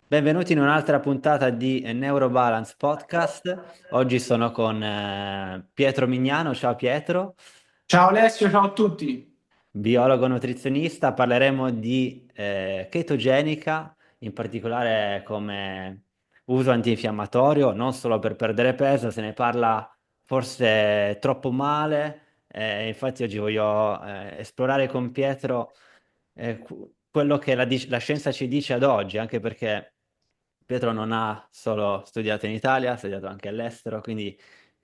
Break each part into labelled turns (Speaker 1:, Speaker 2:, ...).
Speaker 1: Benvenuti in un'altra puntata di Neurobalance Podcast. Oggi sono con Pietro Mignano. Ciao Pietro,
Speaker 2: Ciao Alessio, ciao a tutti.
Speaker 1: biologo nutrizionista. Parleremo di chetogenica, in particolare come uso antinfiammatorio, non solo per perdere peso, se ne parla forse troppo male. Infatti oggi voglio esplorare con Pietro quello che la scienza ci dice ad oggi, anche perché Pietro non ha solo studiato in Italia, ha studiato anche all'estero, quindi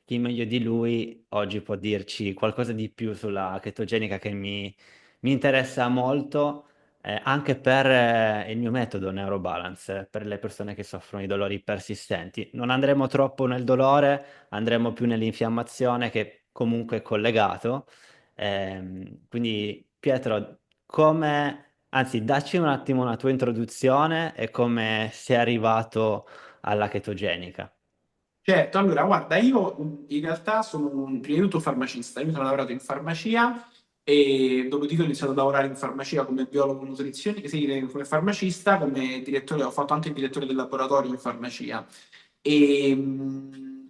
Speaker 1: chi meglio di lui oggi può dirci qualcosa di più sulla chetogenica che mi interessa molto, anche per il mio metodo Neurobalance, per le persone che soffrono di dolori persistenti. Non andremo troppo nel dolore, andremo più nell'infiammazione che comunque è collegato. Quindi Pietro, anzi, dacci un attimo una tua introduzione e come sei arrivato alla chetogenica.
Speaker 2: Certo, allora guarda, io in realtà sono prima di tutto farmacista, io sono lavorato in farmacia e dopodiché ho iniziato a lavorare in farmacia come biologo nutrizionista, sì, come farmacista, come direttore, ho fatto anche il direttore del laboratorio in farmacia. E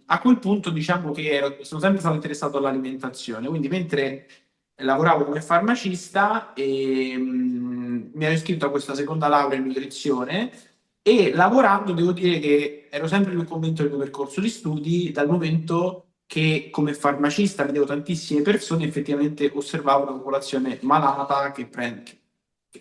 Speaker 2: a quel punto diciamo che sono sempre stato interessato all'alimentazione, quindi mentre lavoravo come farmacista mi ero iscritto a questa seconda laurea in nutrizione e lavorando devo dire che ero sempre più convinto del mio percorso di studi dal momento che come farmacista vedevo tantissime persone, effettivamente osservavo una popolazione malata che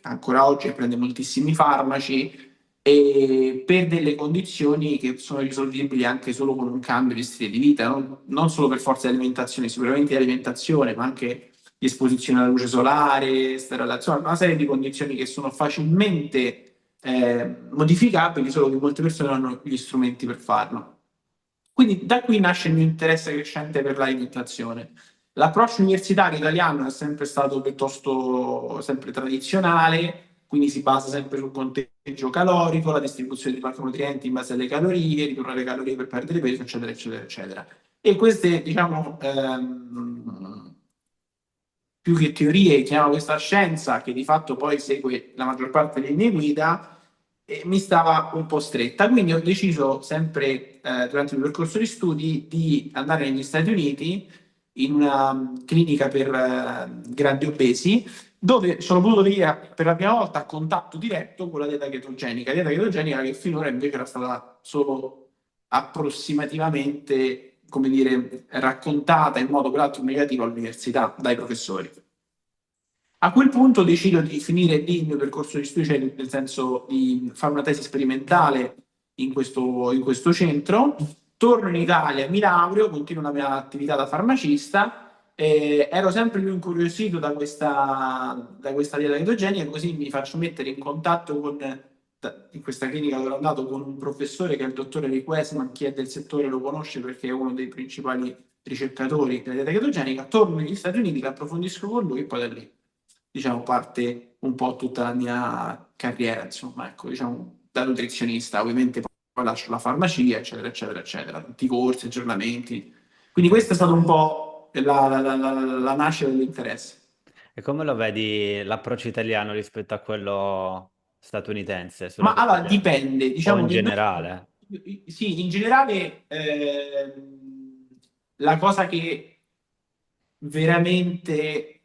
Speaker 2: ancora oggi prende moltissimi farmaci e per delle condizioni che sono risolvibili anche solo con un cambio di stile di vita, non solo per forza di alimentazione, sicuramente di alimentazione, ma anche di esposizione alla luce solare, insomma, una serie di condizioni che sono facilmente modificabili, solo che molte persone non hanno gli strumenti per farlo. Quindi da qui nasce il mio interesse crescente per l'alimentazione. L'approccio universitario italiano è sempre stato piuttosto sempre tradizionale, quindi si basa sempre sul conteggio calorico, la distribuzione di macronutrienti in base alle calorie, ridurre le calorie per perdere peso, eccetera, eccetera, eccetera. E queste, diciamo, più che teorie, chiamano questa scienza, che di fatto poi segue la maggior parte delle linee guida, e mi stava un po' stretta. Quindi ho deciso, sempre durante il mio percorso di studi, di andare negli Stati Uniti in una clinica per grandi obesi, dove sono potuto venire per la prima volta a contatto diretto con la dieta chetogenica che finora invece era stata solo approssimativamente, come dire, raccontata in modo peraltro negativo all'università dai professori. A quel punto decido di finire lì il mio percorso di studio, cioè nel senso di fare una tesi sperimentale in questo centro. Torno in Italia, mi laureo, continuo la mia attività da farmacista. Ero sempre più incuriosito da questa dieta chetogenica, così mi faccio mettere in contatto in questa clinica dove ero andato, con un professore che è il dottore Rick Westman. Chi è del settore lo conosce perché è uno dei principali ricercatori della dieta chetogenica. Torno negli Stati Uniti, che approfondisco con lui e poi da lì, diciamo, parte un po' tutta la mia carriera, insomma, ecco, diciamo, da nutrizionista. Ovviamente poi lascio la farmacia, eccetera, eccetera, eccetera, tutti i corsi, aggiornamenti. Quindi questa è stata un po' la nascita dell'interesse.
Speaker 1: E come lo vedi l'approccio italiano rispetto a quello statunitense sulla
Speaker 2: Ma allora
Speaker 1: chetogenica?
Speaker 2: dipende,
Speaker 1: O
Speaker 2: diciamo
Speaker 1: in
Speaker 2: che
Speaker 1: generale?
Speaker 2: sì, in generale la cosa che veramente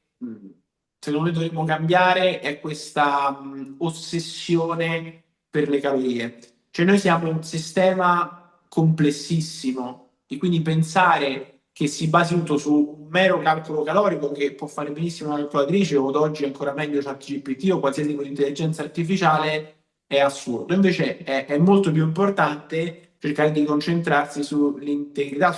Speaker 2: secondo me dovremmo cambiare è questa ossessione per le calorie. Cioè noi siamo un sistema complessissimo e quindi pensare che si basi tutto su un mero calcolo calorico, che può fare benissimo una calcolatrice o ad oggi ancora meglio ChatGPT o qualsiasi tipo di intelligenza artificiale, è assurdo. Invece è molto più importante cercare di concentrarsi sull'integrità,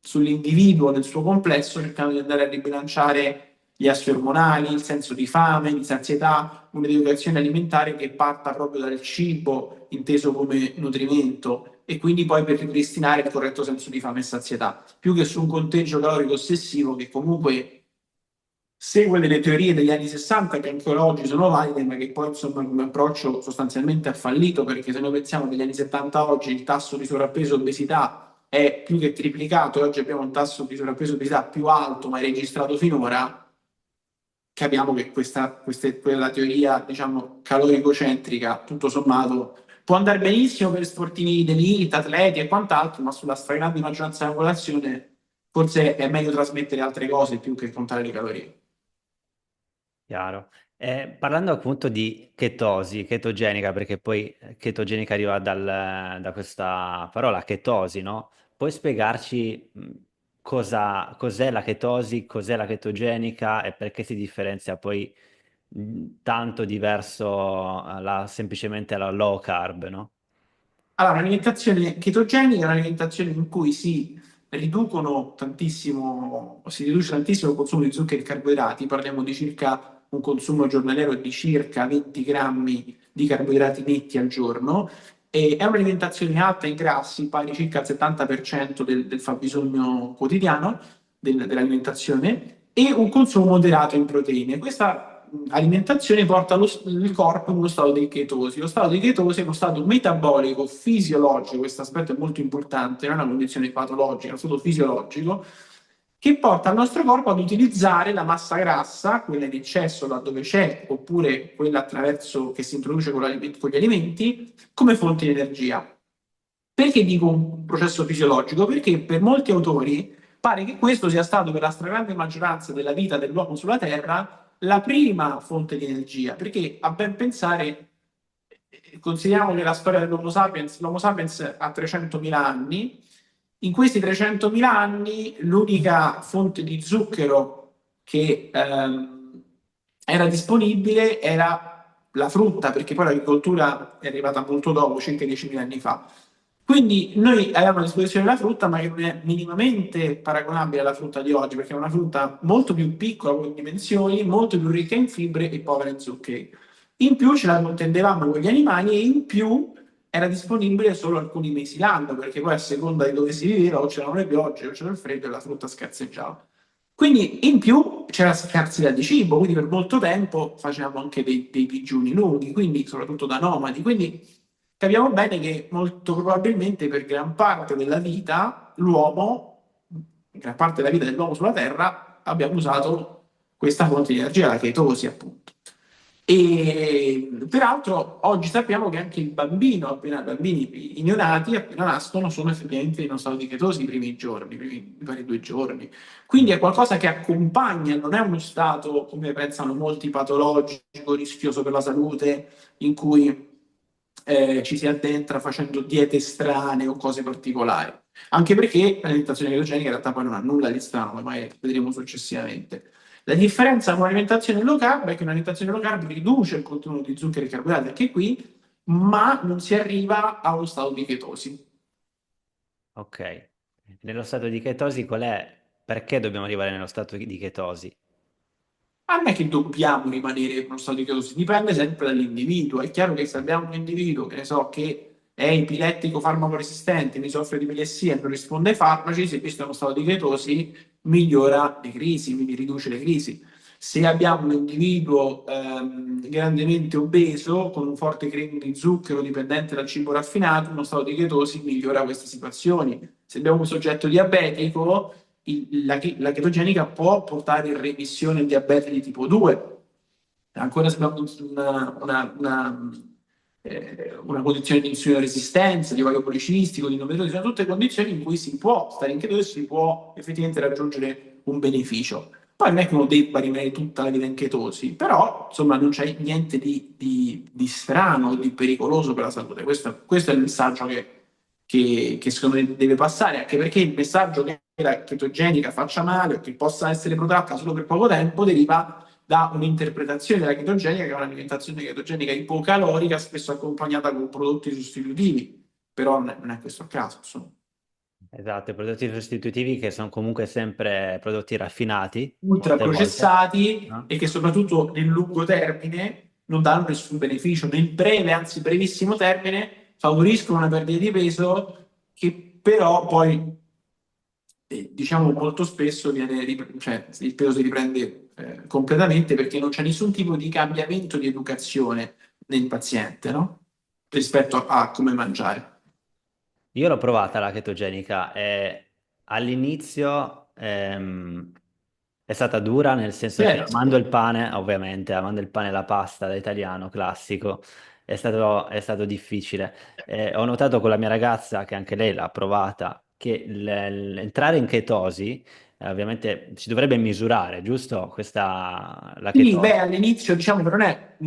Speaker 2: sull'individuo nel suo complesso, cercando di andare a ribilanciare gli assi ormonali, il senso di fame, di sazietà, un'educazione alimentare che parta proprio dal cibo inteso come nutrimento e quindi poi per ripristinare il corretto senso di fame e sazietà, più che su un conteggio calorico ossessivo che comunque segue delle teorie degli anni 60 che ancora oggi sono valide, ma che poi insomma come approccio sostanzialmente ha fallito, perché se noi pensiamo che negli anni 70 a oggi il tasso di sovrappeso e obesità è più che triplicato e oggi abbiamo un tasso di sovrappeso e obesità più alto mai registrato finora, capiamo che quella teoria, diciamo, calorico-centrica, tutto sommato, può andare benissimo per sportivi d'elite, atleti e quant'altro, ma sulla stragrande maggioranza della popolazione forse è meglio trasmettere altre cose più che contare le calorie.
Speaker 1: Chiaro. Parlando appunto di chetosi, chetogenica, perché poi chetogenica arriva da questa parola chetosi, no? Puoi spiegarci cos'è la chetosi, cos'è la chetogenica e perché si differenzia poi tanto diverso semplicemente la low carb, no?
Speaker 2: Allora, un'alimentazione chetogenica è un'alimentazione in cui si riduce tantissimo il consumo di zuccheri e carboidrati, parliamo di circa un consumo giornaliero di circa 20 grammi di carboidrati netti al giorno, e è un'alimentazione alta in grassi, pari circa al 70% del fabbisogno quotidiano dell'alimentazione, e un consumo moderato in proteine. Questa alimentazione porta il corpo in uno stato di chetosi. Lo stato di chetosi è uno stato metabolico, fisiologico, questo aspetto è molto importante, non è una condizione patologica, è uno stato fisiologico, che porta il nostro corpo ad utilizzare la massa grassa, quella in eccesso laddove c'è, oppure quella attraverso che si introduce con gli alimenti, come fonte di energia. Perché dico un processo fisiologico? Perché per molti autori pare che questo sia stato per la stragrande maggioranza della vita dell'uomo sulla Terra la prima fonte di energia, perché a ben pensare, consideriamo che la storia l'Homo sapiens ha 300.000 anni, in questi 300.000 anni l'unica fonte di zucchero che era disponibile era la frutta, perché poi l'agricoltura è arrivata molto dopo, circa 10.000 anni fa. Quindi noi avevamo a disposizione la frutta, ma che non è minimamente paragonabile alla frutta di oggi, perché è una frutta molto più piccola come dimensioni, molto più ricca in fibre e povera in zuccheri. In più ce la contendevamo con gli animali e in più era disponibile solo alcuni mesi l'anno, perché poi a seconda di dove si viveva o c'erano le piogge o c'era il freddo e la frutta scarseggiava. Quindi in più c'era scarsità di cibo, quindi per molto tempo facevamo anche dei digiuni lunghi, quindi soprattutto da nomadi. Quindi capiamo bene che molto probabilmente per gran parte della vita l'uomo, gran parte della vita dell'uomo sulla Terra, abbiamo usato questa fonte di energia, la chetosi appunto. E peraltro oggi sappiamo che anche i bambini, i neonati appena nascono sono effettivamente in uno stato di chetosi i primi giorni, i primi 2 giorni. Quindi
Speaker 1: Mm.
Speaker 2: è qualcosa che accompagna, non è uno stato, come pensano molti, patologico, rischioso per la salute, in cui ci si addentra facendo diete strane o cose particolari. Anche perché l'alimentazione chetogenica in realtà poi non ha nulla di strano, come mai vedremo successivamente. La differenza con un'alimentazione low carb è che un'alimentazione low carb riduce il contenuto di zuccheri e carboidrati, anche qui, ma non si arriva a uno stato di chetosi.
Speaker 1: Ok. Nello stato di chetosi qual è? Perché dobbiamo arrivare nello stato di chetosi?
Speaker 2: Ma non è che dobbiamo rimanere in uno stato di chetosi, dipende sempre dall'individuo. È chiaro che se abbiamo un individuo, che ne so, che è epilettico farmacoresistente, mi soffre di epilessia e non risponde ai farmaci, se questo è uno stato di chetosi, migliora le crisi, quindi riduce le crisi. Se abbiamo un individuo grandemente obeso, con un forte craving di zucchero dipendente dal cibo raffinato, uno stato di chetosi migliora queste situazioni. Se abbiamo un soggetto diabetico, la chetogenica può portare in remissione il diabete di tipo 2. Ancora se abbiamo una condizione di insulino resistenza, di ovaio policistico, di endometriosi, sono tutte condizioni in cui si può stare in chetosi e si può effettivamente raggiungere un beneficio. Poi non è che uno debba rimanere tutta la vita in chetosi, però insomma non c'è niente di strano, di pericoloso per la salute. Questo è il messaggio che secondo me deve passare, anche perché il messaggio che la chetogenica faccia male o che possa essere protratta solo per poco tempo deriva da un'interpretazione della chetogenica che è un'alimentazione chetogenica ipocalorica, spesso accompagnata con prodotti sostitutivi, però non è questo il caso, insomma.
Speaker 1: Esatto, i prodotti sostitutivi che sono comunque sempre prodotti raffinati, molte volte,
Speaker 2: Ultraprocessati
Speaker 1: no?
Speaker 2: e che soprattutto nel lungo termine non danno nessun beneficio, nel breve, anzi brevissimo termine, favoriscono una perdita di peso che però poi, diciamo, molto spesso cioè, il peso si riprende completamente perché non c'è nessun tipo di cambiamento di educazione nel paziente, no? Rispetto a come mangiare.
Speaker 1: Io l'ho provata la chetogenica e all'inizio È stata dura nel senso che
Speaker 2: Certo.
Speaker 1: amando il pane, ovviamente, amando il pane e la pasta da italiano classico, è stato difficile. Ho notato con la mia ragazza, che anche lei l'ha provata, che entrare in chetosi, ovviamente si dovrebbe misurare, giusto? La
Speaker 2: Sì, beh,
Speaker 1: chetosi.
Speaker 2: all'inizio diciamo che non è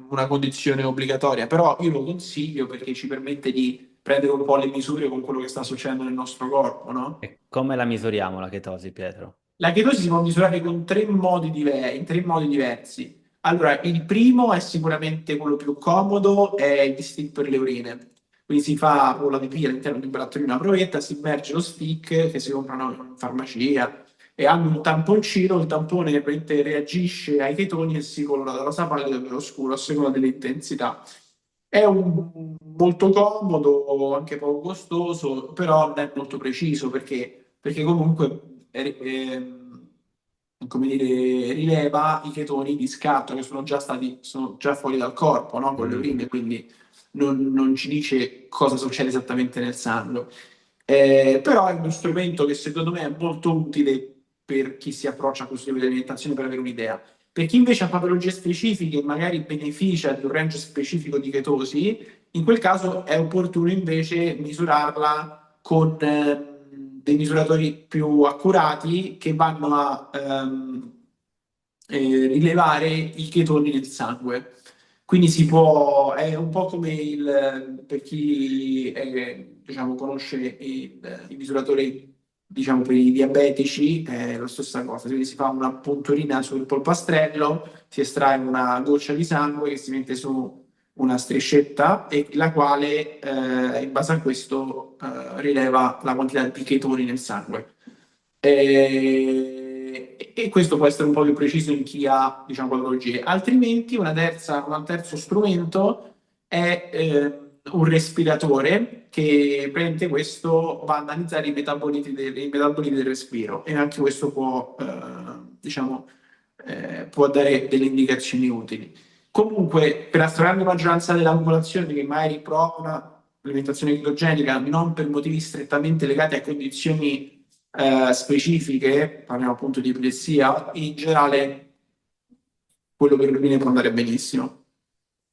Speaker 2: una condizione obbligatoria, però io lo consiglio perché ci permette di prendere un po' le misure con quello che sta succedendo nel nostro corpo, no?
Speaker 1: E come la misuriamo la chetosi, Pietro?
Speaker 2: La chetosi si può misurare con in tre modi diversi. Allora, il primo è sicuramente quello più comodo, è il stick per le urine. Quindi si fa con la pipì all'interno di un barattolino, una provetta, si immerge lo stick che si comprano in farmacia e hanno un tamponcino, il tampone praticamente reagisce ai chetoni e si colora da rosa pallido a vero scuro a seconda dell'intensità. Molto comodo, anche poco costoso, però non è molto preciso perché comunque come dire, rileva i chetoni di scatto che sono già fuori dal corpo, no? Con le
Speaker 1: Mm.
Speaker 2: urine, quindi non ci dice cosa succede esattamente nel sangue. Però è uno strumento che secondo me è molto utile per chi si approccia a questo tipo di alimentazione per avere un'idea. Per chi invece ha patologie specifiche e magari beneficia di un range specifico di chetosi, in quel caso è opportuno invece misurarla con dei misuratori più accurati che vanno a rilevare i chetoni nel sangue. Quindi è un po' come per chi diciamo, conosce i misuratori diciamo, per i diabetici, è la stessa cosa. Quindi si fa una punturina sul polpastrello, si estrae una goccia di sangue che si mette su una striscetta e la quale in base a questo rileva la quantità di chetoni nel sangue. E questo può essere un po' più preciso in chi ha, diciamo, patologie. Altrimenti, un terzo strumento è un respiratore che prende questo, va a analizzare i metaboliti del respiro e anche questo diciamo, può dare delle indicazioni utili. Comunque, per la stragrande maggioranza della popolazione che magari prova un'alimentazione chetogenica non per motivi strettamente legati a condizioni specifiche, parliamo appunto di epilessia, in generale quello per le urine può andare benissimo.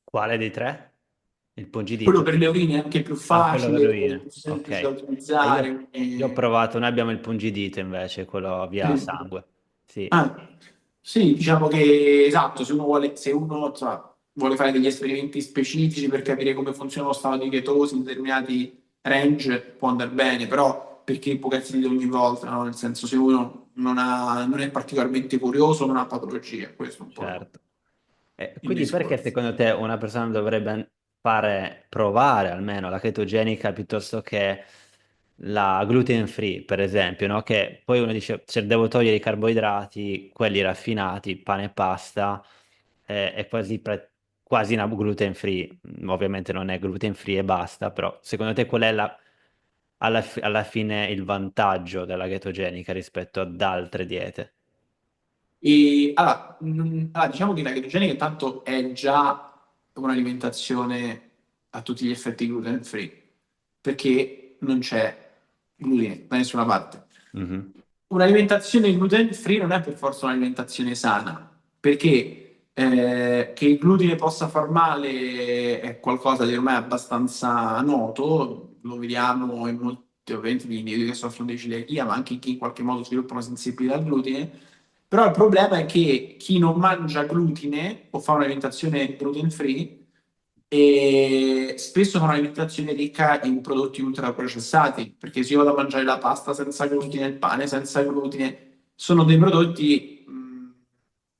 Speaker 1: Quale dei tre? Il
Speaker 2: Quello
Speaker 1: pungidito?
Speaker 2: per le urine è anche più
Speaker 1: Ah, quello per le
Speaker 2: facile, più
Speaker 1: urine. Ok.
Speaker 2: semplice da
Speaker 1: Io,
Speaker 2: utilizzare.
Speaker 1: io ho provato, noi abbiamo il pungidito invece, quello via sangue. Sì,
Speaker 2: Ah, sì, diciamo che esatto, se uno insomma, vuole fare degli esperimenti specifici per capire come funziona lo stato di chetosi in determinati range, può andare bene, però perché pochetti ogni volta, no? Nel senso, se uno non è particolarmente curioso, non ha patologie, questo è un po'
Speaker 1: certo.
Speaker 2: il
Speaker 1: Quindi perché
Speaker 2: discorso.
Speaker 1: secondo te una persona dovrebbe provare almeno la chetogenica piuttosto che la gluten free, per esempio, no? Che poi uno dice, se devo togliere i carboidrati, quelli raffinati, pane e pasta, è quasi una gluten free. Ovviamente non è gluten free e basta, però secondo te qual è alla fine il vantaggio della chetogenica rispetto ad altre diete?
Speaker 2: Diciamo che la chetogenica intanto è già un'alimentazione a tutti gli effetti gluten free, perché non c'è glutine da nessuna parte.
Speaker 1: Mhm.
Speaker 2: Un'alimentazione gluten free non è per forza un'alimentazione sana, perché che il glutine possa far male è qualcosa di ormai abbastanza noto, lo vediamo in molti ovviamente di individui che soffrono di celiachia, ma anche chi in qualche modo sviluppa una sensibilità al glutine. Però il problema è che chi non mangia glutine o fa un'alimentazione gluten free e spesso fa un'alimentazione ricca in prodotti ultraprocessati, perché se io vado a mangiare la pasta senza glutine, il pane senza glutine, sono dei prodotti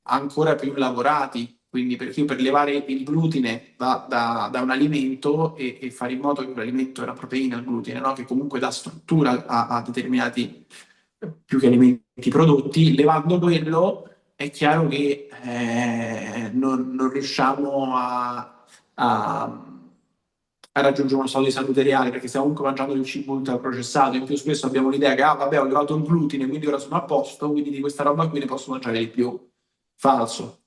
Speaker 2: ancora più lavorati. Quindi perché io per levare il glutine da un alimento e fare in modo che quell'alimento è una proteina, il glutine, no? Che comunque dà struttura a determinati più che alimenti prodotti, levando quello è chiaro che non riusciamo a- a raggiungere uno stato di salute reale perché stiamo comunque mangiando del cibo ultraprocessato. In più spesso abbiamo l'idea che vabbè, ho levato il glutine, quindi ora sono a posto, quindi di questa roba qui ne posso mangiare di più. Falso.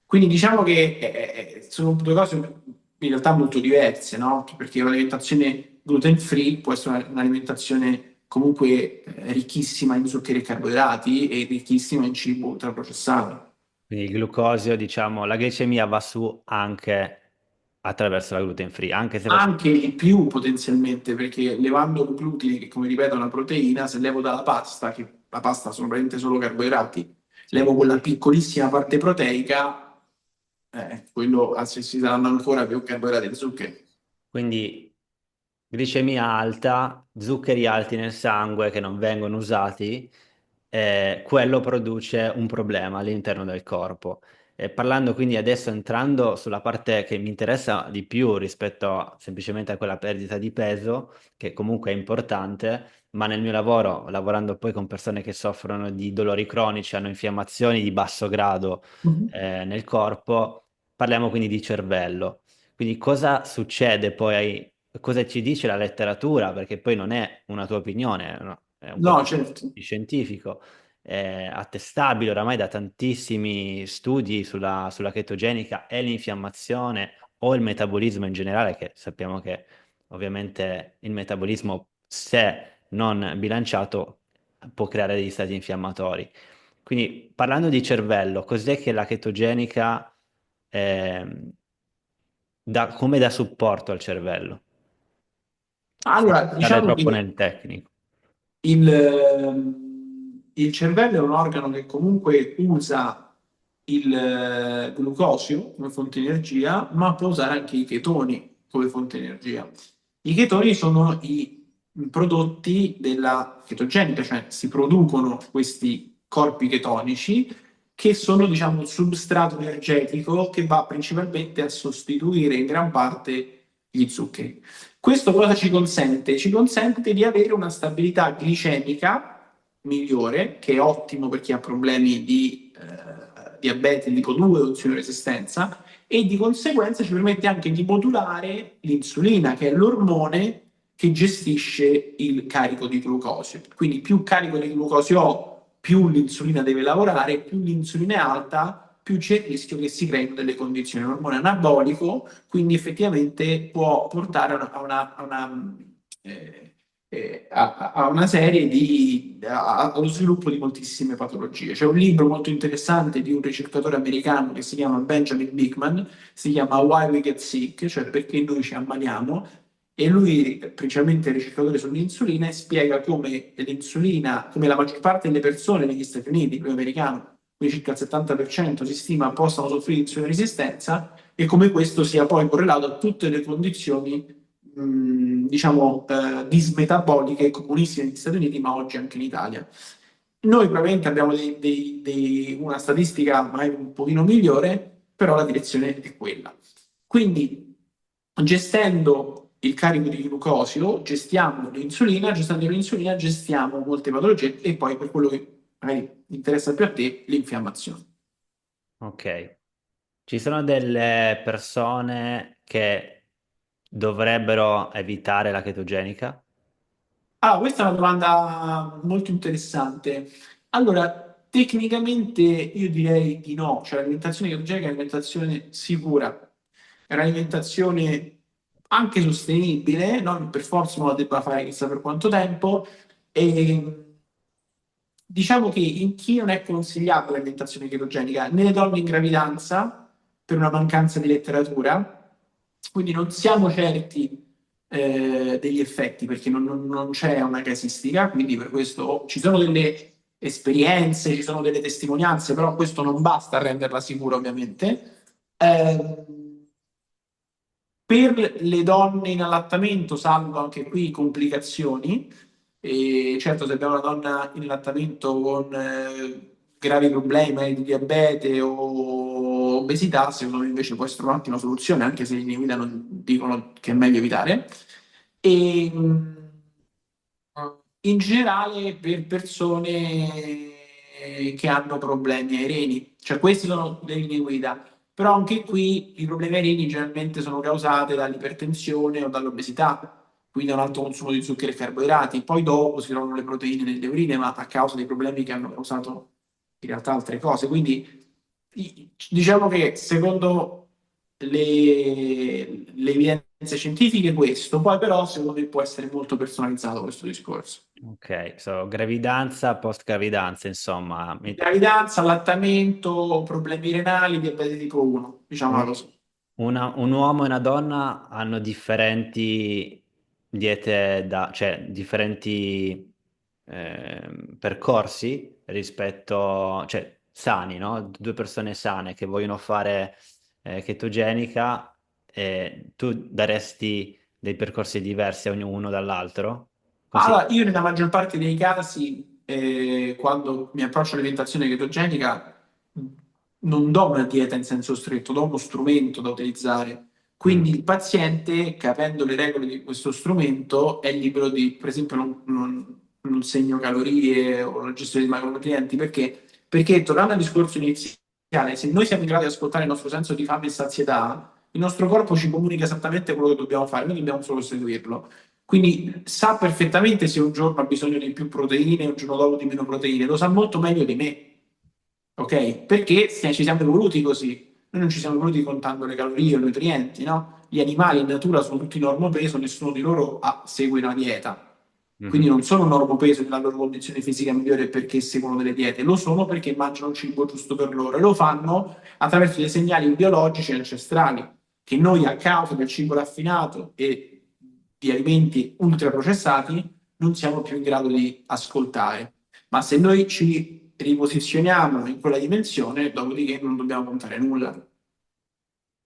Speaker 2: Quindi diciamo che sono due cose in realtà molto diverse, no? Perché un'alimentazione gluten free può essere un'alimentazione comunque ricchissima in zuccheri e carboidrati e ricchissima in cibo ultraprocessato.
Speaker 1: Quindi il glucosio, diciamo, la glicemia va su anche attraverso la gluten free, anche se lo...
Speaker 2: Anche di più potenzialmente, perché levando il glutine, che come ripeto è una proteina, se levo dalla pasta, che la pasta sono praticamente solo carboidrati,
Speaker 1: Sì.
Speaker 2: levo quella piccolissima parte proteica, quello si saranno ancora più carboidrati e zuccheri.
Speaker 1: Quindi glicemia alta, zuccheri alti nel sangue che non vengono usati, quello produce un problema all'interno del corpo. Parlando quindi adesso, entrando sulla parte che mi interessa di più rispetto semplicemente a quella perdita di peso, che comunque è importante, ma nel mio lavoro, lavorando poi con persone che soffrono di dolori cronici, hanno infiammazioni di basso grado,
Speaker 2: Mhm.
Speaker 1: nel corpo, parliamo quindi di cervello. Quindi cosa succede poi, cosa ci dice la letteratura? Perché poi non è una tua opinione, no? È un
Speaker 2: No,
Speaker 1: qualcosa
Speaker 2: certo.
Speaker 1: di scientifico, è attestabile oramai da tantissimi studi sulla chetogenica e l'infiammazione o il metabolismo in generale, che sappiamo che ovviamente il metabolismo, se non bilanciato, può creare degli stati infiammatori. Quindi parlando di cervello, cos'è che la chetogenica ehm, come da supporto al cervello, senza
Speaker 2: Allora,
Speaker 1: entrare
Speaker 2: diciamo
Speaker 1: troppo
Speaker 2: che
Speaker 1: nel tecnico.
Speaker 2: il cervello è un organo che comunque usa il glucosio come fonte di energia, ma può usare anche i chetoni come fonte di energia. I chetoni sono i prodotti della chetogenica, cioè si producono questi corpi chetonici che sono, diciamo, il substrato energetico che va principalmente a sostituire in gran parte gli zuccheri. Questo cosa ci consente? Ci consente di avere una stabilità glicemica migliore, che è ottimo per chi ha problemi di diabete tipo 2 o insulino resistenza, e di conseguenza ci permette anche di modulare l'insulina, che è l'ormone che gestisce il carico di glucosio. Quindi più carico di glucosio ho, più l'insulina deve lavorare, più l'insulina è alta, più c'è il rischio che si creino delle condizioni. Un ormone anabolico, quindi effettivamente può portare a una serie allo sviluppo di moltissime patologie. C'è un libro molto interessante di un ricercatore americano che si chiama Benjamin Bikman, si chiama Why We Get Sick, cioè perché noi ci ammaliamo, e lui, principalmente ricercatore sull'insulina, e spiega come l'insulina, come la maggior parte delle persone negli Stati Uniti, lui è americano, quindi circa il 70% si stima possano soffrire di insulina resistenza, e come questo sia poi correlato a tutte le condizioni, diciamo, dismetaboliche comunissime negli Stati Uniti, ma oggi anche in Italia. Noi probabilmente abbiamo una statistica magari un pochino migliore, però la direzione è quella. Quindi, gestendo il carico di glucosio, gestendo l'insulina, gestiamo molte patologie e poi per quello che magari interessa più a te, l'infiammazione.
Speaker 1: Ok. Ci sono delle persone che dovrebbero evitare la chetogenica?
Speaker 2: Ah, questa è una domanda molto interessante. Allora, tecnicamente io direi di no, cioè l'alimentazione chetogenica è un'alimentazione sicura, è un'alimentazione anche sostenibile, non per forza uno la debba fare chissà per quanto tempo, e diciamo che in chi non è consigliata l'alimentazione chetogenica, nelle donne in gravidanza, per una mancanza di letteratura, quindi non siamo certi degli effetti perché non c'è una casistica, quindi per questo ci sono delle esperienze, ci sono delle testimonianze, però questo non basta a renderla sicura ovviamente. Per le donne in allattamento, salvo anche qui complicazioni, e certo se abbiamo una donna in allattamento con gravi problemi magari di diabete o obesità, secondo me invece può essere un'ottima soluzione, anche se in linee guida non dicono che è meglio evitare. E in generale per persone che hanno problemi ai reni, cioè queste sono le linee guida, però anche qui i problemi ai reni generalmente sono causati dall'ipertensione o dall'obesità, quindi da un alto consumo di zuccheri e carboidrati, poi dopo si trovano le proteine nelle urine, ma a causa dei problemi che hanno causato in realtà altre cose, quindi diciamo che secondo le evidenze scientifiche questo, poi però secondo me può essere molto personalizzato questo discorso.
Speaker 1: Ok, so, gravidanza, post-gravidanza, insomma,
Speaker 2: Gravidanza, allattamento, problemi renali, diabete tipo 1, diciamo
Speaker 1: un,
Speaker 2: così.
Speaker 1: un uomo e una donna hanno differenti diete cioè differenti percorsi rispetto, cioè sani, no? Due persone sane che vogliono fare chetogenica, tu daresti dei percorsi diversi a ognuno dall'altro? Così.
Speaker 2: Allora, io nella maggior parte dei casi, quando mi approccio all'alimentazione chetogenica, non do una dieta in senso stretto, do uno strumento da utilizzare.
Speaker 1: Mm.
Speaker 2: Quindi il paziente, capendo le regole di questo strumento, è libero di, per esempio, non segno calorie o la gestione di macronutrienti, perché tornando al discorso iniziale, se noi siamo in grado di ascoltare il nostro senso di fame e sazietà, il nostro corpo ci comunica esattamente quello che dobbiamo fare, noi dobbiamo solo seguirlo. Quindi sa perfettamente se un giorno ha bisogno di più proteine e un giorno dopo di meno proteine, lo sa molto meglio di me, ok? Perché ci siamo evoluti così. Noi non ci siamo evoluti contando le calorie o i nutrienti, no? Gli animali in natura sono tutti normopeso, nessuno di loro segue una dieta. Quindi
Speaker 1: Mhm.
Speaker 2: non sono normopeso nella loro condizione fisica migliore perché seguono delle diete, lo sono perché mangiano il cibo giusto per loro e lo fanno attraverso dei segnali biologici ancestrali che noi a causa del cibo raffinato e di alimenti ultraprocessati non siamo più in grado di ascoltare. Ma se noi ci riposizioniamo in quella dimensione, dopodiché non dobbiamo contare nulla.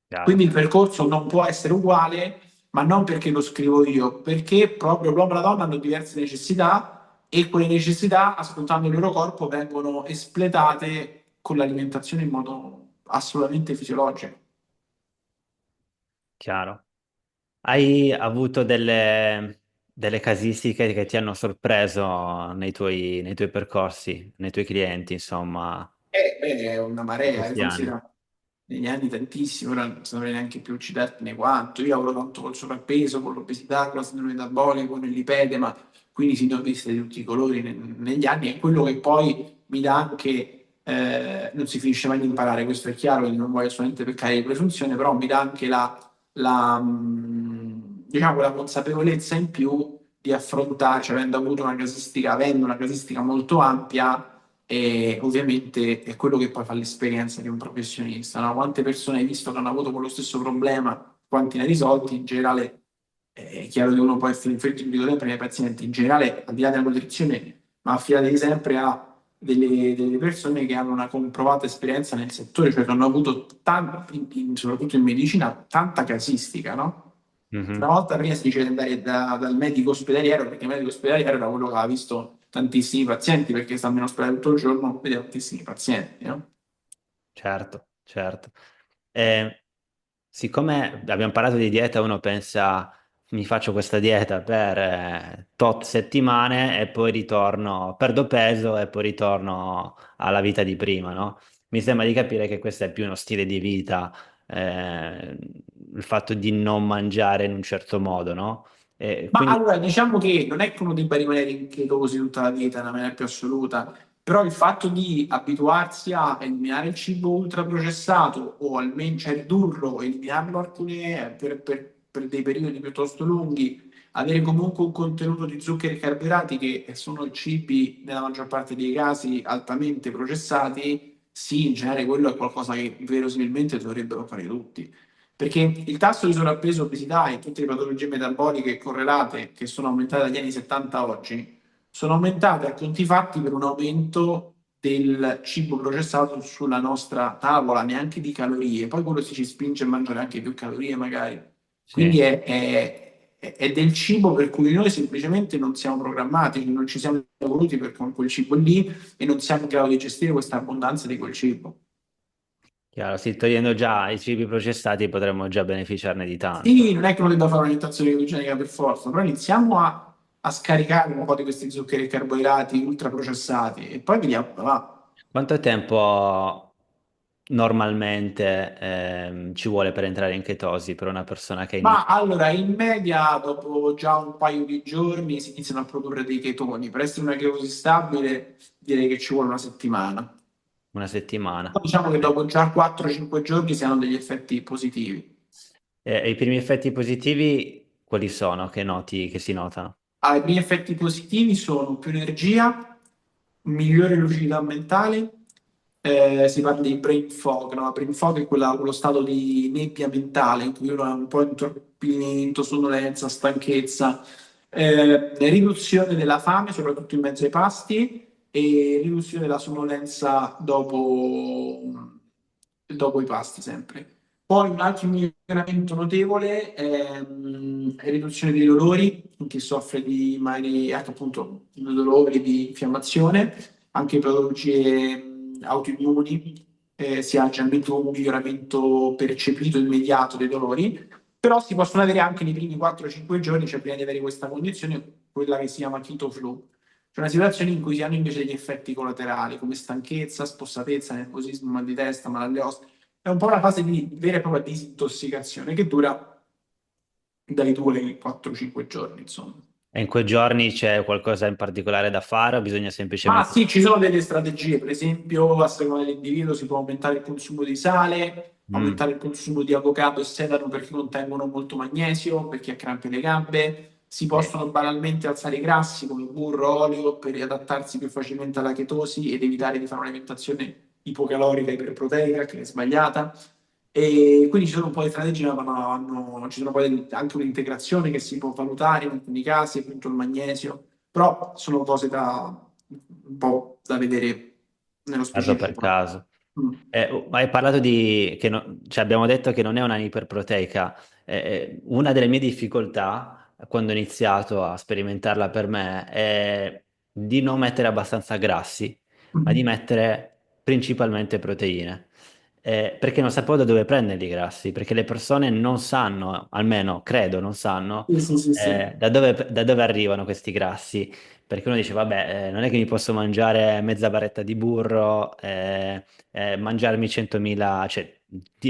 Speaker 1: Chiaro.
Speaker 2: Quindi il percorso non può essere uguale, ma non perché lo scrivo io, perché proprio l'uomo e la donna hanno diverse necessità e quelle necessità, ascoltando il loro corpo, vengono espletate con l'alimentazione in modo assolutamente fisiologico.
Speaker 1: Chiaro. Hai avuto delle casistiche che ti hanno sorpreso nei tuoi percorsi, nei tuoi clienti, insomma,
Speaker 2: Beh, è una
Speaker 1: in
Speaker 2: marea,
Speaker 1: questi anni?
Speaker 2: considera negli anni tantissimo, ora non saprei neanche più citartene quanto. Io lavoro tanto col sovrappeso, con l'obesità, con la sindrome metabolica, con il lipedema, quindi si sono viste di tutti i colori negli anni. È quello che poi mi dà anche, non si finisce mai di imparare, questo è chiaro, quindi non voglio solamente peccare di presunzione, però mi dà anche diciamo, la consapevolezza in più di affrontare, cioè avendo una casistica molto ampia e ovviamente è quello che poi fa l'esperienza di un professionista, no? Quante persone hai visto che hanno avuto quello stesso problema, quanti ne hai risolti? In generale è chiaro che uno poi è in fretta di tempo nei pazienti, in generale al di là della nutrizione, ma affidatevi sempre a delle persone che hanno una comprovata esperienza nel settore, cioè che hanno avuto soprattutto in medicina, tanta casistica, no? Una
Speaker 1: Mhm.
Speaker 2: volta prima si diceva di andare dal medico ospedaliero, perché il medico ospedaliero era quello che aveva visto tantissimi pazienti, perché stando in ospedale tutto il giorno, vedeva tantissimi pazienti, no?
Speaker 1: Certo, certo. E siccome abbiamo parlato di dieta, uno pensa, mi faccio questa dieta per tot settimane e poi ritorno, perdo peso e poi ritorno alla vita di prima, no? Mi sembra di capire che questo è più uno stile di vita, il fatto di non mangiare in un certo modo, no? E
Speaker 2: Ma
Speaker 1: quindi,
Speaker 2: allora, diciamo che non è che uno debba rimanere in keto così tutta la vita, nella maniera più assoluta, però il fatto di abituarsi a eliminare il cibo ultraprocessato o almeno cioè, ridurlo, eliminarlo per dei periodi piuttosto lunghi, avere comunque un contenuto di zuccheri e carboidrati che sono cibi nella maggior parte dei casi altamente processati, sì, in genere quello è qualcosa che verosimilmente dovrebbero fare tutti. Perché il tasso di sovrappeso, obesità e tutte le patologie metaboliche correlate che sono aumentate dagli anni 70 a oggi, sono aumentate a conti fatti per un aumento del cibo processato sulla nostra tavola, neanche di calorie. Poi quello si ci spinge a mangiare anche più calorie, magari. Quindi
Speaker 1: sì,
Speaker 2: è del cibo per cui noi semplicemente non siamo programmati, non ci siamo evoluti per con quel cibo lì e non siamo in grado di gestire questa abbondanza di quel cibo.
Speaker 1: chiaro, sì, togliendo già i cibi processati potremmo già beneficiarne di tanto.
Speaker 2: Sì, non è che uno debba fare un'alimentazione chetogenica per forza, però iniziamo a scaricare un po' di questi zuccheri e carboidrati ultraprocessati e poi vediamo come va.
Speaker 1: Quanto tempo normalmente ci vuole per entrare in chetosi per una persona che
Speaker 2: Ma
Speaker 1: inizia
Speaker 2: allora, in media, dopo già un paio di giorni, si iniziano a produrre dei chetoni. Per essere una chetosi stabile, direi che ci vuole una settimana.
Speaker 1: una settimana?
Speaker 2: Diciamo che dopo già 4-5 giorni si hanno degli effetti positivi.
Speaker 1: E i primi effetti positivi quali sono che noti, che si notano?
Speaker 2: I primi effetti positivi sono più energia, migliore lucidità mentale, si parla di brain fog, no? Brain fog è quello stato di nebbia mentale in cui uno ha un po' di intorpidimento, sonnolenza, stanchezza, riduzione della fame, soprattutto in mezzo ai pasti, e riduzione della sonnolenza dopo i pasti sempre. Poi un altro miglioramento notevole è riduzione dei dolori in chi soffre di magari ecco, appunto di dolori, di infiammazione, anche patologie autoimmuni, si ha generalmente un miglioramento percepito immediato dei dolori, però si possono avere anche nei primi 4-5 giorni, cioè prima di avere questa condizione, quella che si chiama keto flu. C'è una situazione in cui si hanno invece degli effetti collaterali come stanchezza, spossatezza, nervosismo, mal di testa, mal alle ossa. È un po' una fase di vera e propria disintossicazione che dura dai 2 ai 4-5 giorni, insomma.
Speaker 1: E in quei giorni c'è qualcosa in particolare da fare o bisogna
Speaker 2: Ma
Speaker 1: semplicemente...
Speaker 2: sì, ci sono delle strategie, per esempio, a seconda dell'individuo si può aumentare il consumo di sale,
Speaker 1: Mm,
Speaker 2: aumentare il consumo di avocado e sedano perché contengono molto magnesio, perché ha crampi alle gambe, si
Speaker 1: sì.
Speaker 2: possono banalmente alzare i grassi come burro, olio per adattarsi più facilmente alla chetosi ed evitare di fare un'alimentazione ipocalorica iperproteica che è sbagliata. E quindi ci sono un po' di strategie, ma ci sono poi anche un'integrazione che si può valutare in alcuni casi, appunto il magnesio, però sono cose un po' da vedere nello
Speaker 1: Caso per
Speaker 2: specifico.
Speaker 1: caso.
Speaker 2: Mm.
Speaker 1: Hai parlato di, cioè abbiamo detto che non è una iperproteica. Una delle mie difficoltà quando ho iniziato a sperimentarla per me è di non mettere abbastanza grassi, ma di
Speaker 2: Mm.
Speaker 1: mettere principalmente proteine. Perché non sapevo da dove prenderli i grassi, perché le persone non sanno, almeno credo non sanno,
Speaker 2: Sì, sì, sì, sì.
Speaker 1: da dove arrivano questi grassi. Perché uno dice, vabbè, non è che mi posso mangiare mezza barretta di burro, mangiarmi 100.000, cioè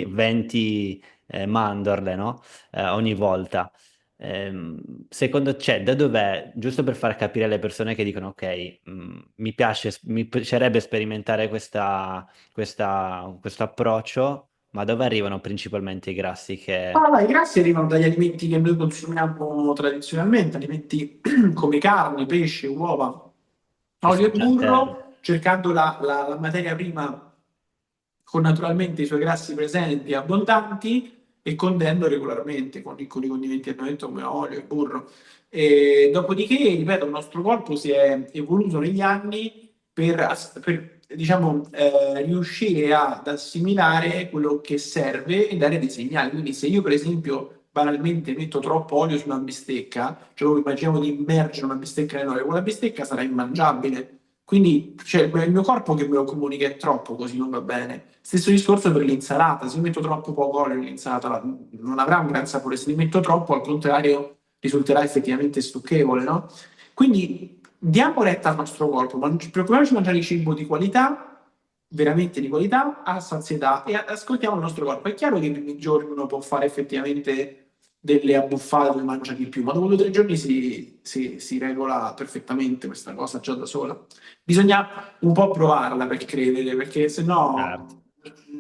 Speaker 1: 20 mandorle, no? Ogni volta. Secondo te, da dov'è, giusto per far capire alle persone che dicono, ok, mi piacerebbe sperimentare questo approccio, ma dove arrivano principalmente i grassi che...
Speaker 2: I grassi arrivano dagli alimenti che noi consumiamo tradizionalmente, alimenti come carne, pesce, uova,
Speaker 1: che
Speaker 2: olio
Speaker 1: sono
Speaker 2: e
Speaker 1: già interni?
Speaker 2: burro, cercando la materia prima con naturalmente i suoi grassi presenti e abbondanti e condendo regolarmente con i condimenti a detto come olio e burro. E dopodiché, ripeto, il nostro corpo si è evoluto negli anni per, diciamo, riuscire ad assimilare quello che serve e dare dei segnali. Quindi se io, per esempio, banalmente metto troppo olio su una bistecca, cioè immaginiamo di immergere una bistecca nell'olio, quella bistecca sarà immangiabile. Quindi c'è il mio corpo che me lo comunica è troppo, così non va bene. Stesso discorso per l'insalata, se io metto troppo poco olio nell'insalata non avrà un gran sapore, se ne metto troppo al contrario risulterà effettivamente stucchevole, no? Quindi diamo retta al nostro corpo, preoccupiamoci di mangiare cibo di qualità, veramente di qualità, a sazietà e ascoltiamo il nostro corpo. È chiaro che i primi giorni uno può fare effettivamente delle abbuffate dove mangia di più, ma dopo 2 o 3 giorni si regola perfettamente questa cosa già da sola. Bisogna un po' provarla per credere, perché se
Speaker 1: Certo.
Speaker 2: no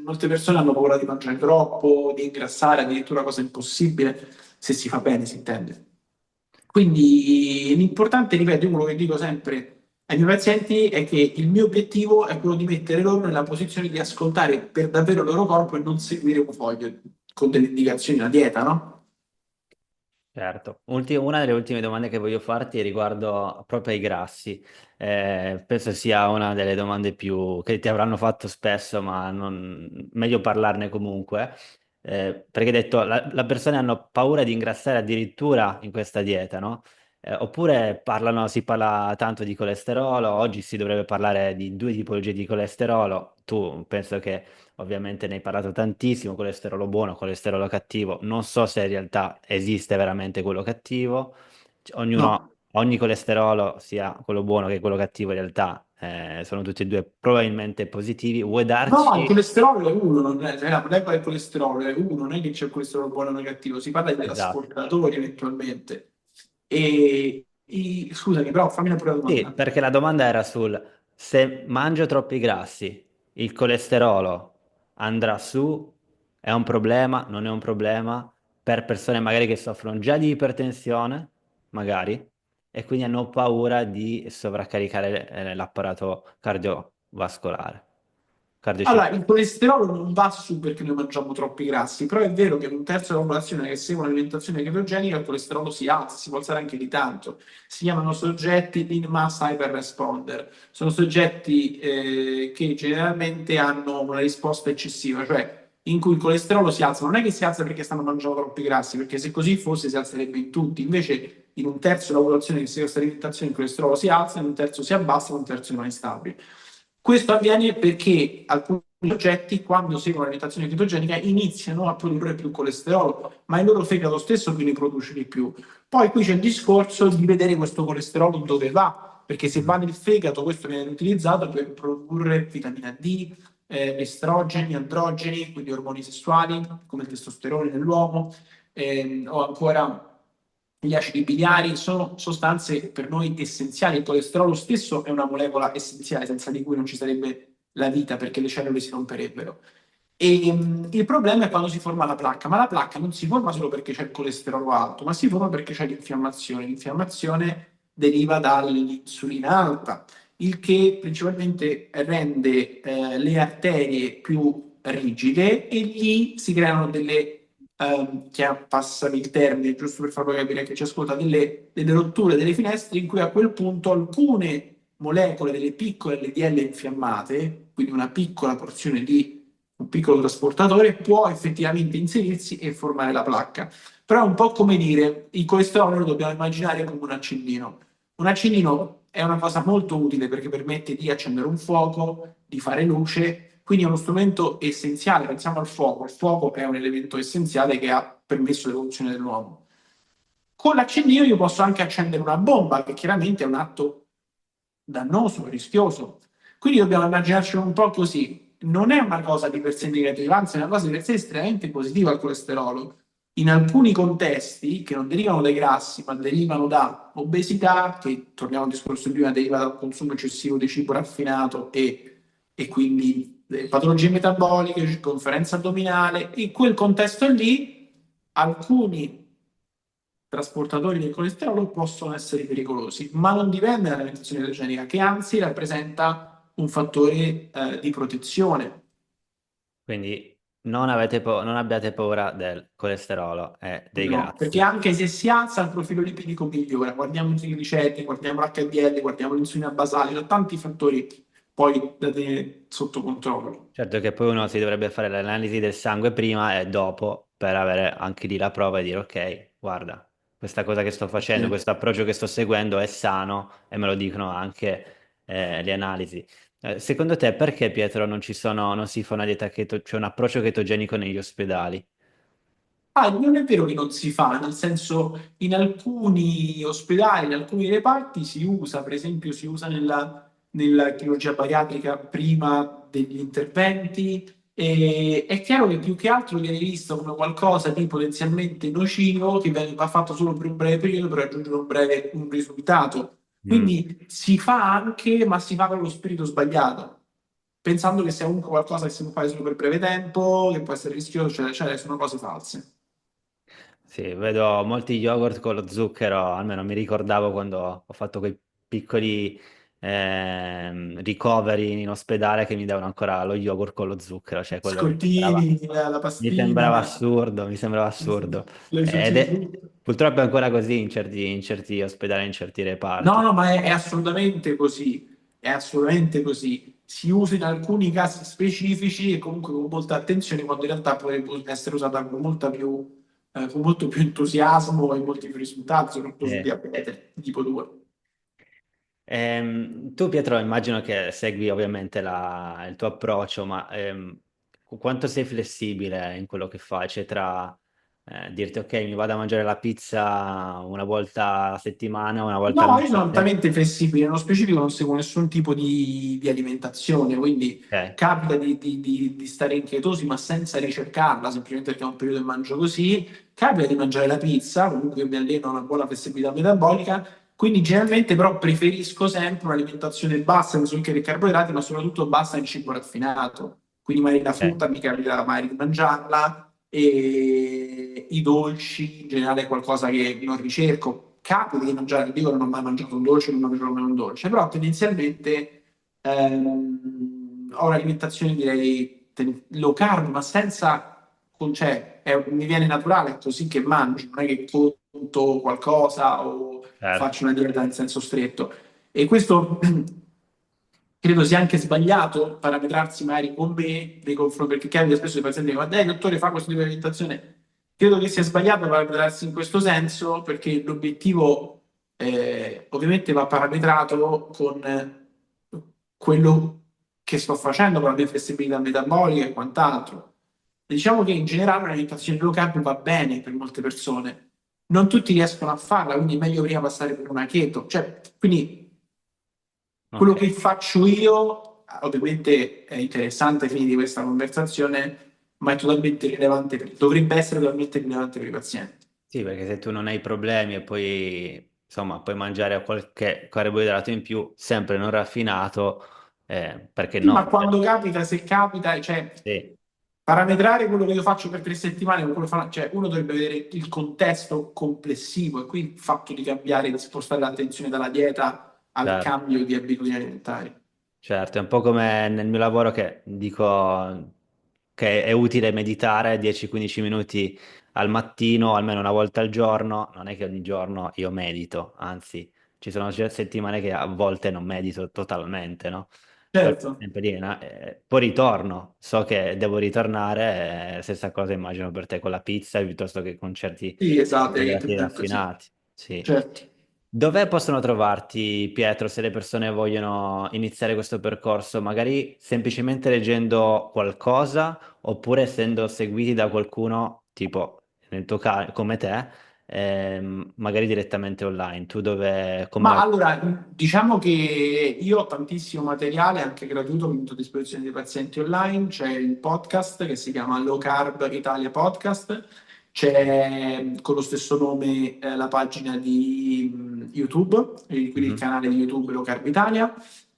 Speaker 2: molte persone hanno paura di mangiare troppo, di ingrassare, addirittura cosa impossibile, se si fa bene, si intende. Quindi l'importante, ripeto, io quello che dico sempre ai miei pazienti è che il mio obiettivo è quello di mettere loro nella posizione di ascoltare per davvero il loro corpo e non seguire un foglio con delle indicazioni, una dieta, no?
Speaker 1: Certo, una delle ultime domande che voglio farti è riguardo proprio ai grassi. Penso sia una delle domande più che ti avranno fatto spesso, ma meglio parlarne comunque. Perché hai detto, la persone hanno paura di ingrassare addirittura in questa dieta, no? Oppure si parla tanto di colesterolo, oggi si dovrebbe parlare di due tipologie di colesterolo. Tu penso che ovviamente ne hai parlato tantissimo, colesterolo buono, colesterolo cattivo. Non so se in realtà esiste veramente quello cattivo.
Speaker 2: No.
Speaker 1: Ogni colesterolo, sia quello buono che quello cattivo, in realtà sono tutti e due probabilmente positivi. Vuoi
Speaker 2: No, il
Speaker 1: darci...
Speaker 2: colesterolo è uno, non è qual è il colesterolo, è uno, non è che c'è il colesterolo buono o negativo, si parla di
Speaker 1: Esatto.
Speaker 2: trasportatori eventualmente. Scusami, però fammi una pure la
Speaker 1: Sì,
Speaker 2: domanda.
Speaker 1: perché la domanda era sul se mangio troppi grassi, il colesterolo andrà su, è un problema, non è un problema per persone magari che soffrono già di ipertensione, magari. e quindi hanno paura di sovraccaricare l'apparato cardiovascolare,
Speaker 2: Allora,
Speaker 1: cardiocircolare.
Speaker 2: il colesterolo non va su perché noi mangiamo troppi grassi, però è vero che in un terzo della popolazione che segue un'alimentazione chetogenica il colesterolo si alza, si può alzare anche di tanto. Si chiamano soggetti lean mass hyperresponder. Sono soggetti che generalmente hanno una risposta eccessiva, cioè in cui il colesterolo si alza. Non è che si alza perché stanno mangiando troppi grassi, perché se così fosse si alzerebbe in tutti. Invece in un terzo della popolazione che segue questa alimentazione il colesterolo si alza, in un terzo si abbassa, in un terzo rimane stabile. Questo avviene perché alcuni soggetti, quando seguono l'alimentazione chetogenica, iniziano a produrre più colesterolo, ma il loro fegato stesso quindi produce di più. Poi qui c'è il discorso di vedere questo colesterolo dove va, perché se va
Speaker 1: Mm.
Speaker 2: nel fegato questo viene utilizzato per produrre vitamina D, estrogeni, androgeni, quindi ormoni sessuali, come il testosterone nell'uomo, o ancora gli acidi biliari, sono sostanze per noi essenziali. Il colesterolo stesso è una molecola essenziale, senza di cui non ci sarebbe la vita, perché le cellule si romperebbero. E il problema è quando si forma la placca, ma la placca non si forma solo perché c'è il colesterolo alto, ma si forma perché c'è l'infiammazione. L'infiammazione deriva dall'insulina alta, il che principalmente rende le arterie più rigide e lì si creano delle, passami il termine, giusto per farlo capire a chi ci ascolta, delle rotture delle finestre in cui a quel punto alcune molecole delle piccole LDL infiammate, quindi una piccola porzione di un piccolo trasportatore, può effettivamente inserirsi e formare la placca. Però è un po' come dire, il colesterolo lo dobbiamo immaginare come un accendino. Un accendino è una cosa molto utile perché permette di accendere un fuoco, di fare luce, quindi è uno strumento essenziale. Pensiamo al fuoco. Il fuoco è un elemento essenziale che ha permesso l'evoluzione dell'uomo. Con l'accendino io posso anche accendere una bomba, che chiaramente è un atto dannoso, rischioso. Quindi dobbiamo immaginarci un po' così. Non è una cosa di per sé negativa, anzi è una cosa di per sé estremamente positiva il colesterolo. In alcuni contesti, che non derivano dai grassi, ma derivano da obesità, che torniamo al discorso di prima, deriva dal consumo eccessivo di cibo raffinato e quindi patologie metaboliche, circonferenza addominale, in quel contesto lì alcuni trasportatori del colesterolo possono essere pericolosi, ma non dipende dall'alimentazione chetogenica, che anzi rappresenta un fattore di protezione.
Speaker 1: Quindi non abbiate paura del colesterolo e dei
Speaker 2: No, perché
Speaker 1: grassi.
Speaker 2: anche se si alza il profilo lipidico migliora, guardiamo i trigliceridi, guardiamo l'HDL, guardiamo l'insulina basale, sono tanti fattori poi da tenere sotto controllo.
Speaker 1: Certo che poi uno si dovrebbe fare l'analisi del sangue prima e dopo per avere anche lì la prova e dire ok, guarda, questa cosa che sto facendo,
Speaker 2: Sì.
Speaker 1: questo approccio che sto seguendo è sano e me lo dicono anche le analisi. Secondo te perché, Pietro, non si fa una dieta keto, cioè un approccio ketogenico negli ospedali?
Speaker 2: Ah, non è vero che non si fa, nel senso in alcuni ospedali, in alcuni reparti si usa, per esempio si usa nella chirurgia bariatrica prima degli interventi e è chiaro che più che altro viene visto come qualcosa di potenzialmente nocivo che va fatto solo per un breve periodo per raggiungere un risultato.
Speaker 1: Mm.
Speaker 2: Quindi si fa anche, ma si fa con lo spirito sbagliato, pensando che sia comunque qualcosa che si può fare solo per breve tempo, che può essere rischioso, eccetera, sono cose false.
Speaker 1: Sì, vedo molti yogurt con lo zucchero, almeno mi ricordavo quando ho fatto quei piccoli ricoveri in ospedale che mi davano ancora lo yogurt con lo zucchero, cioè quello
Speaker 2: Scottini, la
Speaker 1: mi sembrava
Speaker 2: pastina,
Speaker 1: assurdo, mi sembrava assurdo.
Speaker 2: le
Speaker 1: Ed
Speaker 2: frutti di
Speaker 1: è,
Speaker 2: frutta.
Speaker 1: purtroppo è ancora così in certi ospedali, in certi
Speaker 2: No,
Speaker 1: reparti.
Speaker 2: no, ma è assolutamente così, è assolutamente così. Si usa in alcuni casi specifici e comunque con molta attenzione, quando in realtà potrebbe essere usata con con molto più entusiasmo e molti più risultati, soprattutto sul
Speaker 1: Eh.
Speaker 2: diabete di tipo 2.
Speaker 1: Tu Pietro immagino che segui ovviamente il tuo approccio, ma quanto sei flessibile in quello che fai? Cioè tra dirti ok, mi vado a mangiare la pizza una volta a settimana, una volta al
Speaker 2: No, io sono
Speaker 1: mese?
Speaker 2: altamente flessibile, nello specifico non seguo nessun tipo di alimentazione, quindi
Speaker 1: Ok,
Speaker 2: capita di stare in chetosi ma senza ricercarla, semplicemente perché è un periodo che mangio così, capita di mangiare la pizza, comunque io mi alleno a una buona flessibilità metabolica, quindi generalmente però preferisco sempre un'alimentazione bassa in zuccheri e carboidrati, ma soprattutto bassa in cibo raffinato, quindi magari la
Speaker 1: ok.
Speaker 2: frutta mi capita magari di mangiarla e i dolci in generale è qualcosa che non ricerco. capita di mangiare, non dico che non ho mai mangiato un dolce, non mangerò mai un dolce, però tendenzialmente ho un'alimentazione direi low carb, ma senza, cioè mi viene naturale così che mangio, non è che conto qualcosa o
Speaker 1: certo.
Speaker 2: faccio una dieta in senso stretto. E questo credo sia anche sbagliato parametrarsi magari con me nei confronti, perché capita spesso i pazienti che dicono, dottore, fa questo tipo di alimentazione. Credo che sia sbagliato parametrarsi in questo senso, perché l'obiettivo ovviamente va parametrato con quello che sto facendo, con la mia flessibilità metabolica e quant'altro. Diciamo che in generale un'alimentazione low carb va bene per molte persone. Non tutti riescono a farla, quindi è meglio prima passare per una keto. Cioè, quindi
Speaker 1: Ok.
Speaker 2: quello che faccio io, ovviamente è interessante ai fini di questa conversazione, ma è totalmente rilevante, dovrebbe essere totalmente rilevante per i pazienti.
Speaker 1: Sì, perché se tu non hai problemi e poi, insomma, puoi mangiare qualche carboidrato in più, sempre non raffinato, perché
Speaker 2: Sì, ma
Speaker 1: no?
Speaker 2: quando capita, se capita, cioè,
Speaker 1: Sì,
Speaker 2: parametrare quello che io faccio per 3 settimane con quello che cioè, uno dovrebbe vedere il contesto complessivo e qui il fatto di cambiare, di spostare l'attenzione dalla dieta al
Speaker 1: certo.
Speaker 2: cambio di abitudini alimentari.
Speaker 1: Certo, è un po' come nel mio lavoro che dico che è utile meditare 10-15 minuti al mattino, almeno una volta al giorno. Non è che ogni giorno io medito, anzi, ci sono settimane che a volte non medito totalmente, no? Però
Speaker 2: Certo,
Speaker 1: sempre lì, no? Poi ritorno, so che devo ritornare, stessa cosa immagino per te con la pizza piuttosto che con certi
Speaker 2: sì, esatto,
Speaker 1: carboidrati
Speaker 2: evidentemente così.
Speaker 1: raffinati. Sì.
Speaker 2: Certo.
Speaker 1: Dove possono trovarti, Pietro, se le persone vogliono iniziare questo percorso? Magari semplicemente leggendo qualcosa oppure essendo seguiti da qualcuno, tipo nel tuo caso, come te, magari direttamente online. Tu dove, come
Speaker 2: Ma
Speaker 1: la...
Speaker 2: allora, diciamo che io ho tantissimo materiale, anche gratuito, che metto a disposizione dei pazienti online. C'è il podcast che si chiama Low Carb Italia Podcast, c'è con lo stesso nome la pagina di YouTube, quindi il
Speaker 1: Mhm,
Speaker 2: canale di YouTube Low Carb Italia,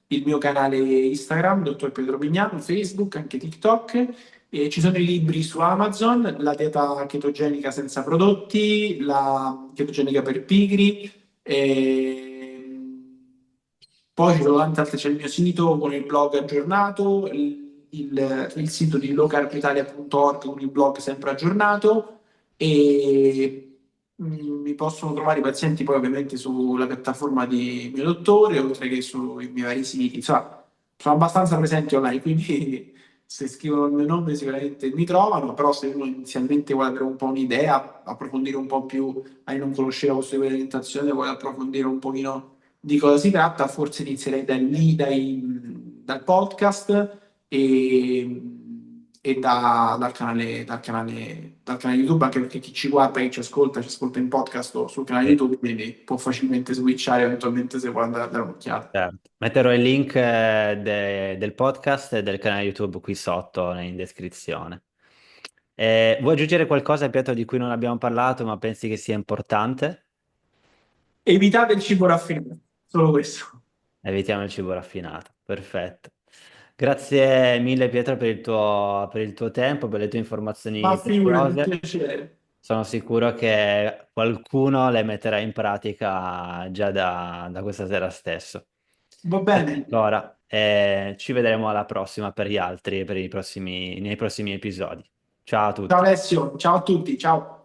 Speaker 2: il mio canale Instagram, Dottor Pietro Bignano, Facebook, anche TikTok. E ci sono i libri su Amazon, la dieta chetogenica senza prodotti, la chetogenica per pigri. Poi ci sono tante altre, c'è il mio sito con il blog aggiornato, il sito di lowcarbitalia.org con il blog sempre aggiornato e mi possono trovare i pazienti poi ovviamente sulla piattaforma di mio dottore, oltre che sui miei vari siti. Insomma, sono abbastanza presenti online, quindi se scrivono il mio nome sicuramente mi trovano, però se uno inizialmente vuole avere un po' un'idea, approfondire un po' più, non conosceva questo tipo di alimentazione, vuole approfondire un pochino di cosa si tratta, forse inizierei da lì, dal podcast e dal canale YouTube, anche perché chi ci guarda, chi ci ascolta in podcast o sul canale
Speaker 1: sì,
Speaker 2: YouTube, quindi può facilmente switchare eventualmente se vuole andare a dare un'occhiata.
Speaker 1: certo. Metterò il link del podcast e del canale YouTube qui sotto in descrizione. Vuoi aggiungere qualcosa, Pietro, di cui non abbiamo parlato, ma pensi che sia importante?
Speaker 2: Evitate il cibo raffinato, solo questo.
Speaker 1: Evitiamo il cibo raffinato. Perfetto. Grazie mille Pietro per il tuo tempo, per le tue
Speaker 2: Ma
Speaker 1: informazioni
Speaker 2: figurati, un
Speaker 1: preziose.
Speaker 2: piacere.
Speaker 1: Sono sicuro che qualcuno le metterà in pratica già da questa sera stesso.
Speaker 2: Va
Speaker 1: Grazie
Speaker 2: bene.
Speaker 1: ancora e ci vedremo alla prossima per gli altri, nei prossimi episodi. Ciao a
Speaker 2: Ciao
Speaker 1: tutti.
Speaker 2: Alessio, ciao a tutti, ciao.